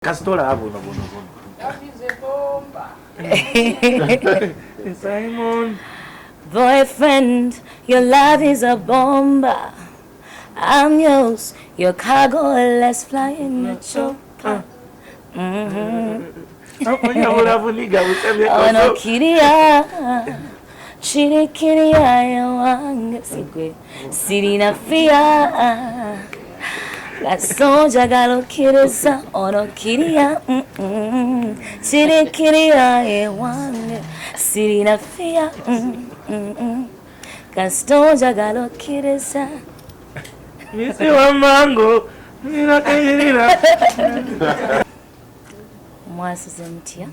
Castola abono. That is a bomba. Simon. Boyfriend, your love is a bomba. I'm yours, your cargo, let's fly in the chopper. Oh no, kiria, kiria, yawanga sigwe, sirina fia. Gasonja galo kirisa, ono kiria, kiria, yawanga, sirina fia. Gasonja galo kirisa. Misi wa mango, nina kayirina. Mwasize mutya.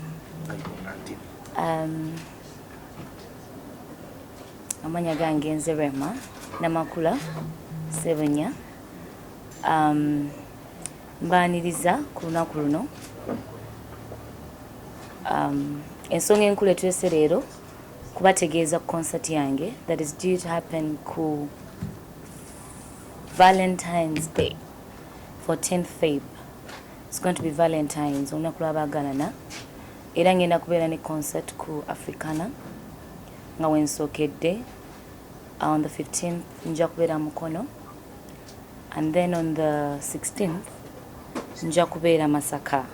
Amanya gange nze Rema namakula Sebenya. Mbaniriza ku lunaku luno. Ensonga enkulu etwese leero kubategeeza concert yange that is due to happen ku Valentine's Day, 14th Feb. It's going to be Valentine's. Olunaku lw'abaagalana. Era ngenda kubeera ne concert ku Africana nga wensookedde. On the 15th nja kubeera Mukono, and then on the 16th nja kubeera Masaka.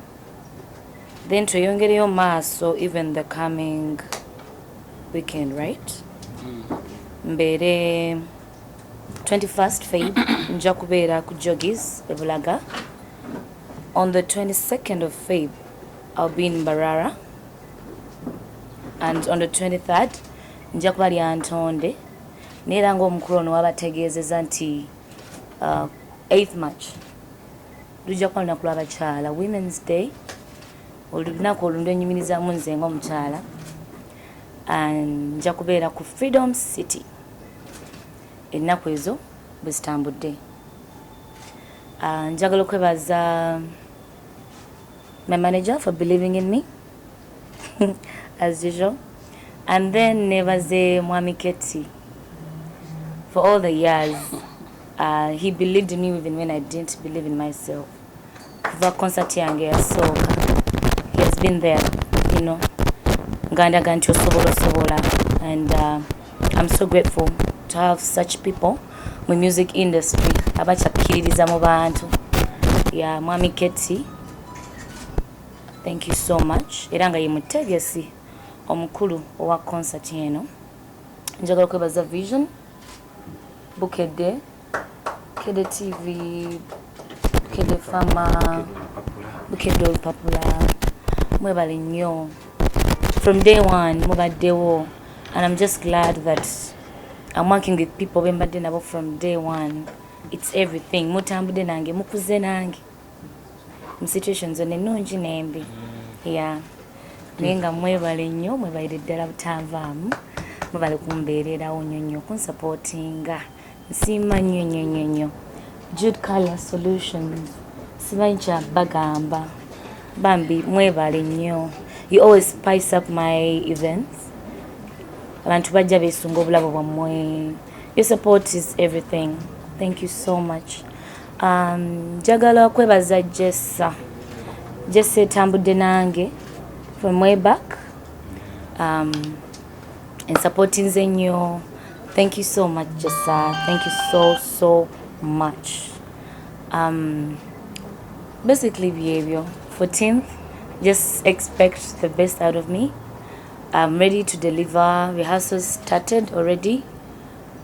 Then tweyongereyo maaso even the coming weekend, right? Mbeere 21st Feb nja kubeera ku Joggies Ebulaga. On the 22nd of Feb I'll be in Barara, and on the 23rd nja kuba Lyantonde. Neera ng'omukulu ono wabategeezezza nti 8th March lujja kuba lunaku lw'abakyala, Women's Day, olunaku olundu enyumirizaamu nze ng'omukyala. Nja kubeera ku Freedom City ennaku ezo bwe zitambudde. Njagala okwebaza my manager for believing in me as usual, and then nebaze Mwami Keti for all the years. He believed in me even when I didn't believe in myself. Kuva concert yange yasooka, he has been there, you know. Ngandaga nti osobola, and I'm so grateful to have such people mu music industry abachakkiririza mu bantu. Yeah, Mwami Keti, thank you so much. Era nga ye mutegesi omukulu owa concert eno. Njagala kwebaza Vision, Bukedde, Kedde TV, Bukedde Fama, Bukedde Olupapula. Mwebale nnyo. From day one, mubaddewo, and I'm just glad that I'm working with people bembadde nabo from day one. It's everything. Mutambudde nange, mukuze nange. Mu situations ennungi n'embi. Yeah. Naye nga mwebale nnyo, mwebalire ddala butanvaamu. Mwebale kumbeererawo nnyo kunsupportinga. Nsiima nnyo. Jude Color Solutions. Simanyi kya bagamba. Bambi mwebale nnyo. You always spice up my events. Abantu bajja beesunga obulabo bwammwe. Your support is everything. Thank you so much. Njagala kwebaza Jessa etambudde nange from way back. And supporting nze nnyo. Thank you so much, Jessa. Thank you so much. Basically behavior. 14th, just expect the best out of me. I'm ready to deliver. Rehearsals started already.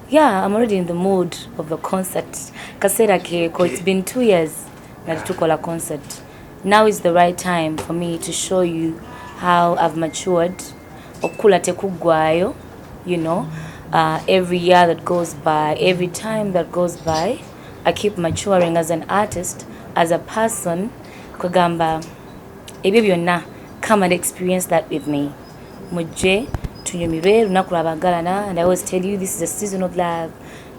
Yeah, I'm already in the mood of the concert. Kasera keko, it's been 2 years that took all a concert. Now is the right time for me to show you how I've matured. Okula tekugwayo, you know. Every year that goes by, every time that goes by, I keep maturing as an artist, as a person. Kugamba, ebyo byonna, come and experience that with me. Mujje tunyumirwe lunaku lw'abaagalana, and I always tell you this is a season of love,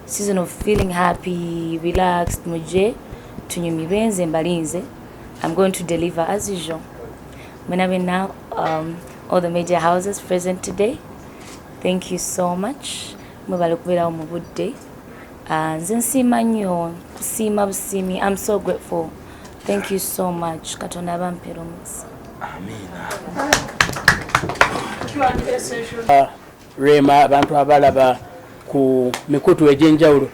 season of feeling happy, relaxed. Mujje tunyumirwe, nze mbalinze. I'm going to deliver as usual. Now, all the major houses present today, thank you so much. Mwebale kubeerawo mu budde. Nze nsiima nnyo, kusiima busiimi. I'm so grateful. Thank you so much. Katonda bampera omukisa. Rema abantu abalaba ku mikutu egy'enjawulo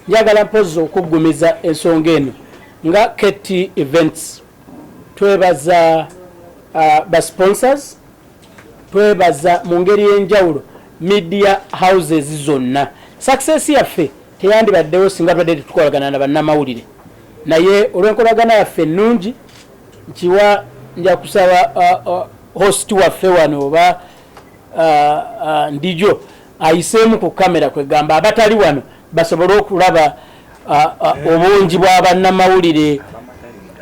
njagala mpozi okuggumiza ensonga eno nga Keti Events twebaza ba sponsors twebaza mu ngeri y'enjawulo media houses zonna. Success yaffe teyandibaddewo singa twadde tukolagana na bannamawulire naye olw'enkolagana yaffe ennungi nkiwa nja kusaba host waffe wano oba ndijo ayiseemu ku kamera kwegamba abatali wano basobole okulaba obungi bw'abannamawulire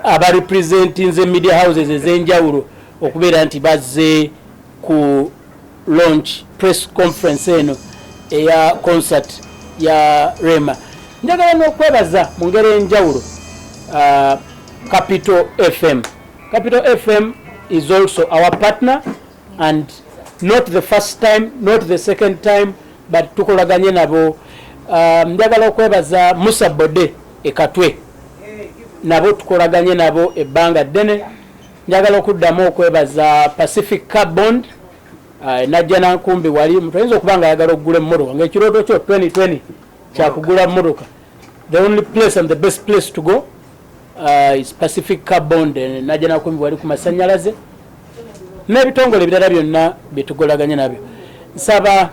abarepresentinze media houses ez'enjawulo okubeera nti bazze ku launch press conference eno eya concert ya Rema. Njagala n'okwebaza mu ngeri enjawulo Capital FM. Capital FM is also our partner and not the first time, not the second time, but tukolaganye nabo. Njagala okwebaza Musa Bode ekatwe nabo tukolaganye nabo ebbanga ddene. Njagala okuddamu okwebaza Pacific Car Bond najja nankumbi wali mutayinza okuba nga ayagala okugula emmotoka ng'ekirooto kyo 2020 kyakugula emmotoka. The only place and the best place to go is Pacific Car Bond. Najja nankumbi wali ku masanyalaze n'ebitongole ebirala byonna byetugolaganye nabyo. Nsaba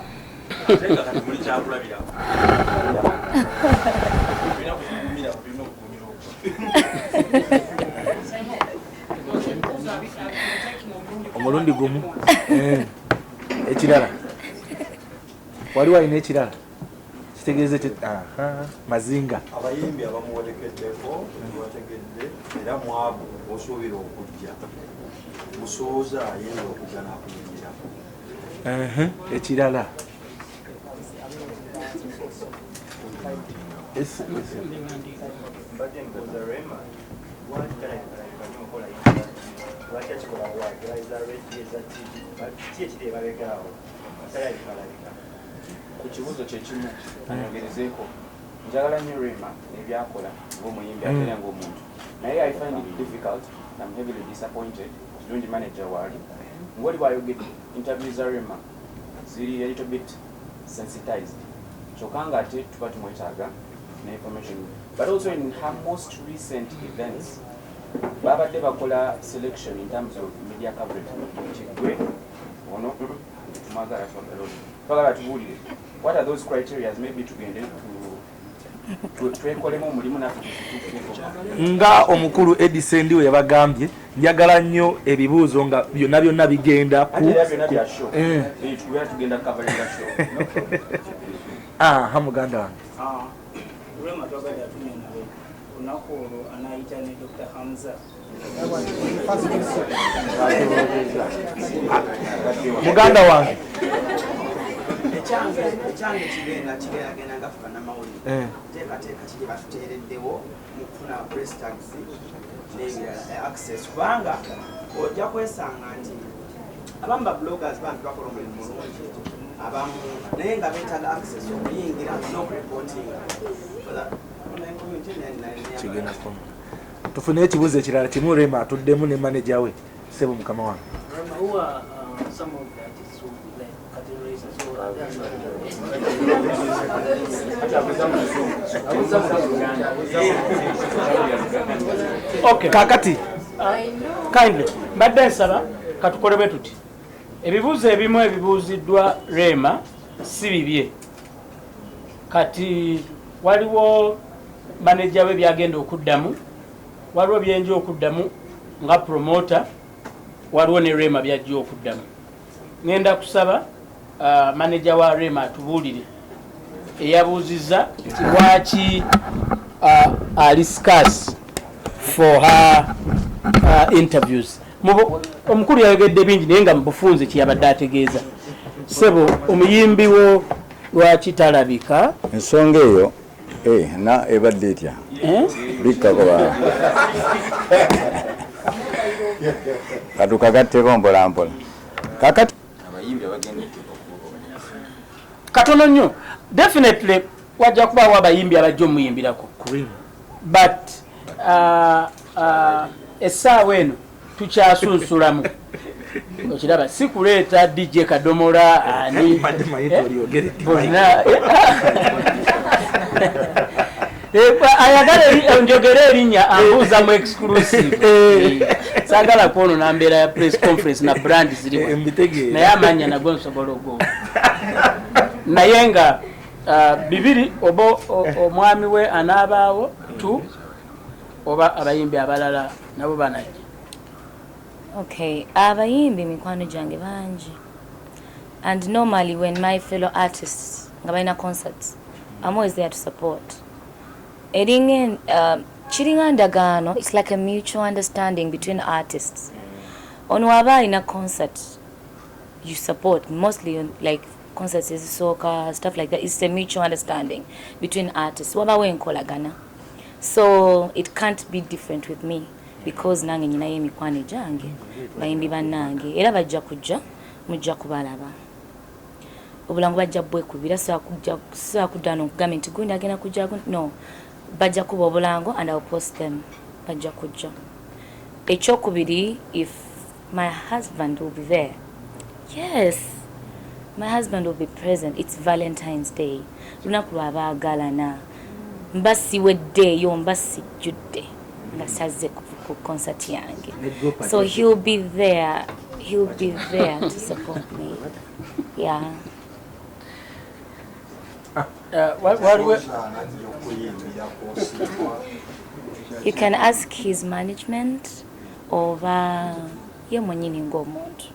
omulundi gumu ekirala wali walina ekirala kitegeeze mazinga abayimbi abamuwolekeddeko bategedde era mwabu osuubira okujja musooza ayinza okugana akuyingira ekirala ku kibuuzo kyekimu anongerezeeko njagala nnyo Rema ebyakola ng'omuyimbi ate era ng'omuntu naye I find it difficult. I'm heavily disappointed kirungi manager waali ng'oli bw'ayogedde interview za Rema ziri a little bit sensitized kyokka nga ate tuba tumwetaaga ne information but also in her most recent events babadde bakola selection in terms of media coverage kigwe ono tumagala twagala tubuulire what are those criteria maybe tugende twekolemu omulimu naffe nga omukulu eddykenzo we yabagambye njagala nnyo ebibuuzo nga byonna byonna bigenda ku tugenda kavalinga show muganda wange Rema twagala atumye nawe olunaku olwo anayita ne Dr.Hamza muganda wange ekyange kibeeragenda nga ffe bannamawulire teekateeka kiri batuteereddewo mu kufuna press tags n'ebirala access kubanga ojja kwesanga nti abamu ba-bloggers bambi bakola omulimu mulungi abamu naye nga beetaaga access okuyingira n'okureportinga tufune ekibuuzo ekirala kimu Rema atuddemu ne manager we Sebo mukama wange Okay, kakati kindly mbadde nsaba katukole bwe tuti ebibuuzo ebimu ebibuuziddwa Rema si bibye kati waliwo manager we byagenda okuddamu waliwo byenja okuddamu nga promoter waliwo ne Rema byajja okuddamu ngenda kusaba manager wa Rema atubuulire eyabuuzizza lwaki ali scarce for her interviews. Omukulu yayogedde bingi naye nga mubufunze kiyabadde ategeeza. Sebo omuyimbi wo lwaki talabika? Ensonga eyo na ebadde etya bikakoba katukagatteko mpola mpola kakati abayimbi abagenda katono nnyo definitely wajja kubaawo abayimbi abajja omuyimbirako but essaawa eno tukyasunsulamu okiraba si kuleeta DJ Kadomola ani bonna ayagala njogere erinnya ambuuza mu exclusive saagala kwono nambeera ya press conference na brand ziriwo naye amanya nago nsobola ogoba naye nga bibiri oba omwami we anaabaawo tu oba abayimbi abalala nabo banajja. Okay, abayimbi mikwano gyange bangi, and normally when my fellow artists nga balina concerts, I'm always there to support. Chiringa ndagaano, it's like a mutual understanding between artists. Ono waba alina concert, you support, mostly like concerts is soca, stuff like that. It's a mutual understanding between artists. Waba wenkolagana. So it can't be different with me, because nange nyina yemikwano gyange bayimbi bannange era bajja kujja mujja kubalaba obulango bajja bwekubira saa kudda n'okugamba nti gundi agenda kujja no bajja kuba obulango and I'll post them bajja kujja. Ekyokubiri, if my husband will be there, yes, my husband will be present. It's Valentine's Day, lunaku lw'abaagalana, mbasiweddeeyo mbasijjudde nga saze ku concert yange, so he'll be there to support me. Yeah. You can ask his management over Yemugenyi ng'omuntu.